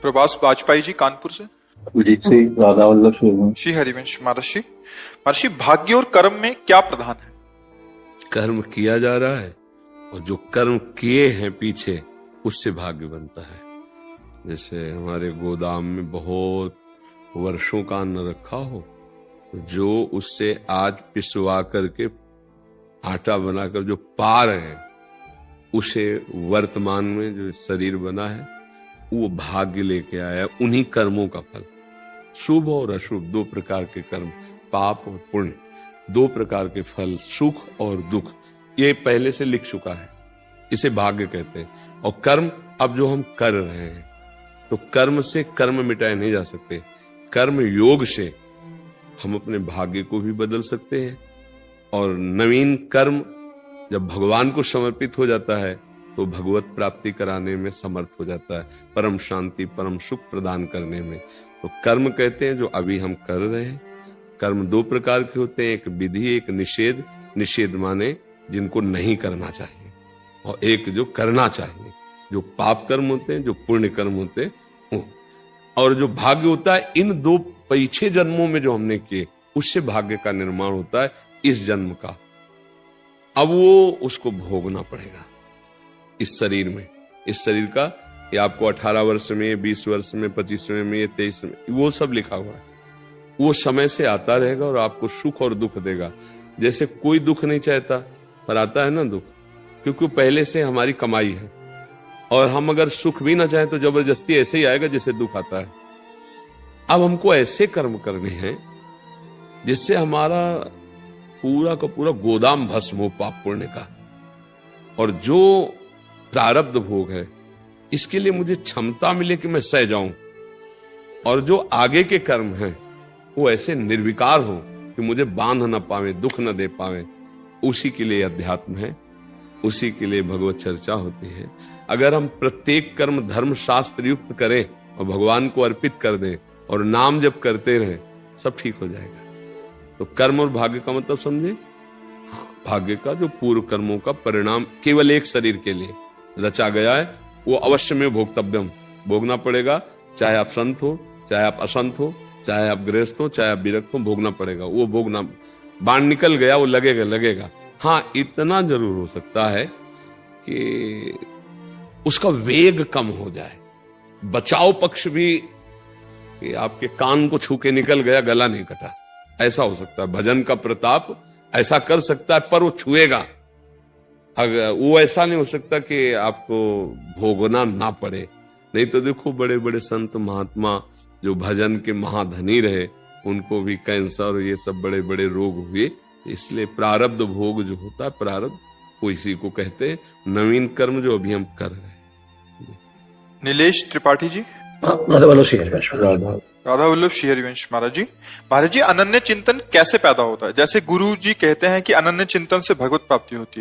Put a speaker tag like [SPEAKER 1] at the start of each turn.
[SPEAKER 1] प्रभास वाजपेयी जी कानपुर से।
[SPEAKER 2] जी राधा वल्लभ
[SPEAKER 1] श्री हरिवंश महर्षि। महर्षि, भाग्य और कर्म में क्या प्रधान है?
[SPEAKER 3] कर्म किया जा रहा है और जो कर्म किए हैं पीछे उससे भाग्य बनता है। जैसे हमारे गोदाम में बहुत वर्षों का अन्न रखा हो, जो उससे आज पिसवा करके आटा बनाकर जो पा रहे हैं, उसे वर्तमान में जो शरीर बना है वो भाग्य लेके आया। उन्हीं कर्मों का फल, शुभ और अशुभ दो प्रकार के कर्म, पाप और पुण्य, दो प्रकार के फल, सुख और दुख, ये पहले से लिख चुका है, इसे भाग्य कहते हैं। और कर्म अब जो हम कर रहे हैं, तो कर्म से कर्म मिटाए नहीं जा सकते। कर्म योग से हम अपने भाग्य को भी बदल सकते हैं। और नवीन कर्म जब भगवान को समर्पित हो जाता है तो भगवत प्राप्ति कराने में समर्थ हो जाता है, परम शांति परम सुख प्रदान करने में। तो कर्म कहते हैं जो अभी हम कर रहे हैं। कर्म दो प्रकार के होते हैं, एक विधि एक निषेध। निषेध माने जिनको नहीं करना चाहिए, और एक जो करना चाहिए, जो पाप कर्म होते हैं, जो पुण्य कर्म होते हैं। और जो भाग्य होता है, इन दो पीछे जन्मों में जो हमने किए उससे भाग्य का निर्माण होता है इस जन्म का। अब वो उसको भोगना पड़ेगा इस शरीर में। इस शरीर का ये आपको 18 वर्ष में, 20 वर्ष में, 25 में, 23 में, वो सब लिखा हुआ है। वो समय से आता रहेगा और आपको सुख और दुख देगा। जैसे कोई दुख नहीं चाहता, पर आता है ना दुख, क्योंकि पहले से हमारी कमाई है। और हम अगर सुख भी ना चाहे तो जबरदस्ती ऐसे ही आएगा जैसे दुख आता है। अब हमको ऐसे कर्म करने हैं जिससे हमारा पूरा का पूरा गोदाम भस्म हो पाप पुण्य का। और जो प्रारब्ध भोग है, इसके लिए मुझे क्षमता मिले कि मैं सह जाऊं। और जो आगे के कर्म हैं वो ऐसे निर्विकार हो कि मुझे बांध न पावे, दुख न दे पावे। उसी के लिए अध्यात्म है, उसी के लिए भगवत चर्चा होती है। अगर हम प्रत्येक कर्म धर्म शास्त्र युक्त करें और भगवान को अर्पित कर दें और नाम जप करते रहें, सब ठीक हो जाएगा। तो कर्म और भाग्य का मतलब समझे? भाग्य का जो पूर्व कर्मों का परिणाम केवल एक शरीर के लिए रचा गया है, वो अवश्य में भोक्तव्यम, भोगना पड़ेगा। चाहे आप संत हो, चाहे आप असंत हो, चाहे आप गृहस्थ हो, चाहे आप विरक्त हो, भोगना पड़ेगा। वो भोगना, बाण निकल गया, वो लगेगा। हाँ, इतना जरूर हो सकता है कि उसका वेग कम हो जाए। बचाव पक्ष भी कि आपके कान को छू के निकल गया, गला नहीं कटा, ऐसा हो सकता है। भजन का प्रताप ऐसा कर सकता है, पर वो छुएगा। अगर वो ऐसा नहीं हो सकता कि आपको भोगना ना पड़े। नहीं तो देखो बड़े बड़े संत महात्मा जो भजन के महाधनी रहे, उनको भी कैंसर ये सब बड़े बड़े रोग हुए। इसलिए प्रारब्ध भोग जो होता है, प्रारब्ध, वो इसी को कहते हैं नवीन कर्म जो अभी हम कर रहे हैं।
[SPEAKER 1] नीलेश त्रिपाठी जी।
[SPEAKER 2] राधा वल्लभ श्री हरिवंश।
[SPEAKER 1] राधा वल्लभ श्री हरिवंश। महाराज जी, महाराज जी, अनन्य चिंतन कैसे पैदा होता है? जैसे गुरु जी कहते हैं कि अनन्य चिंतन से भगवत प्राप्ति होती है,